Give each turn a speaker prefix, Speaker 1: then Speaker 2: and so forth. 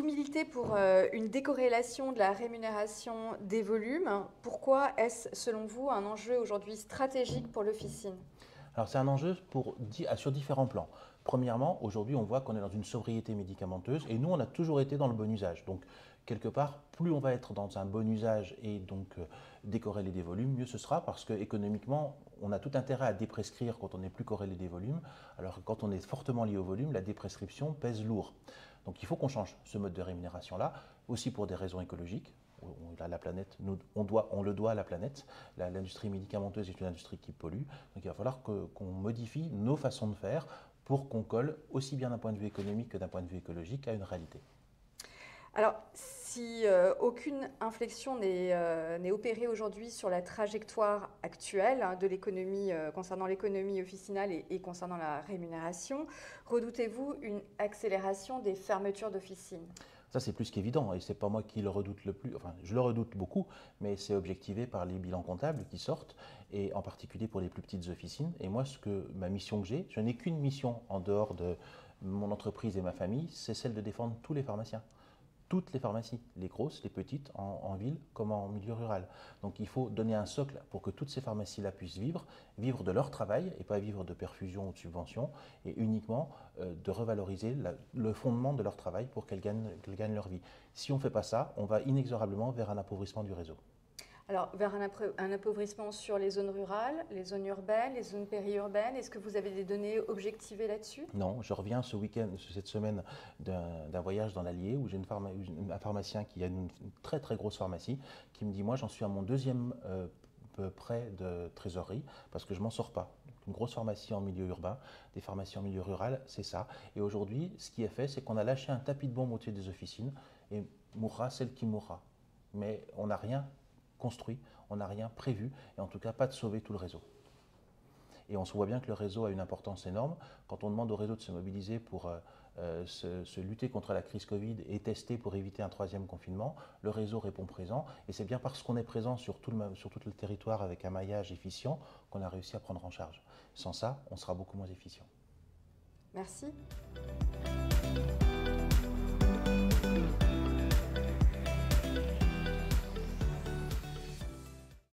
Speaker 1: Vous militez pour une décorrélation de la rémunération des volumes. Pourquoi est-ce, selon vous, un enjeu aujourd'hui stratégique pour l'officine?
Speaker 2: Alors c'est un enjeu sur différents plans. Premièrement, aujourd'hui on voit qu'on est dans une sobriété médicamenteuse et nous on a toujours été dans le bon usage. Donc quelque part, plus on va être dans un bon usage et donc décorréler des volumes, mieux ce sera parce que économiquement on a tout intérêt à déprescrire quand on n'est plus corrélé des volumes. Alors que quand on est fortement lié au volume, la déprescription pèse lourd. Donc il faut qu'on change ce mode de rémunération-là, aussi pour des raisons écologiques. La planète, on le doit à la planète. L'industrie médicamenteuse est une industrie qui pollue. Donc il va falloir qu'on modifie nos façons de faire pour qu'on colle aussi bien d'un point de vue économique que d'un point de vue écologique à une réalité.
Speaker 1: Alors, si aucune inflexion n'est opérée aujourd'hui sur la trajectoire actuelle de l'économie, concernant l'économie officinale et concernant la rémunération, redoutez-vous une accélération des fermetures d'officines?
Speaker 2: Ça, c'est plus qu'évident et c'est pas moi qui le redoute le plus. Enfin, je le redoute beaucoup, mais c'est objectivé par les bilans comptables qui sortent et en particulier pour les plus petites officines. Et moi, ma mission que j'ai, je n'ai qu'une mission en dehors de mon entreprise et ma famille, c'est celle de défendre tous les pharmaciens. Toutes les pharmacies, les grosses, les petites, en ville comme en milieu rural. Donc il faut donner un socle pour que toutes ces pharmacies-là puissent vivre de leur travail et pas vivre de perfusion ou de subvention, et uniquement de revaloriser le fondement de leur travail pour qu'elles gagnent leur vie. Si on ne fait pas ça, on va inexorablement vers un appauvrissement du réseau.
Speaker 1: Alors, vers un appauvrissement sur les zones rurales, les zones urbaines, les zones périurbaines, est-ce que vous avez des données objectivées là-dessus?
Speaker 2: Non, je reviens cette semaine d'un voyage dans l'Allier où j'ai un pharmacien qui a une très très grosse pharmacie qui me dit moi j'en suis à mon deuxième prêt de trésorerie parce que je m'en sors pas. Une grosse pharmacie en milieu urbain, des pharmacies en milieu rural, c'est ça. Et aujourd'hui, ce qui est fait, c'est qu'on a lâché un tapis de bombe au-dessus des officines et mourra celle qui mourra. Mais on n'a rien construit, on n'a rien prévu et en tout cas pas de sauver tout le réseau. Et on se voit bien que le réseau a une importance énorme. Quand on demande au réseau de se mobiliser pour se lutter contre la crise Covid et tester pour éviter un troisième confinement, le réseau répond présent. Et c'est bien parce qu'on est présent sur tout le territoire avec un maillage efficient qu'on a réussi à prendre en charge. Sans ça, on sera beaucoup moins efficient.
Speaker 1: Merci.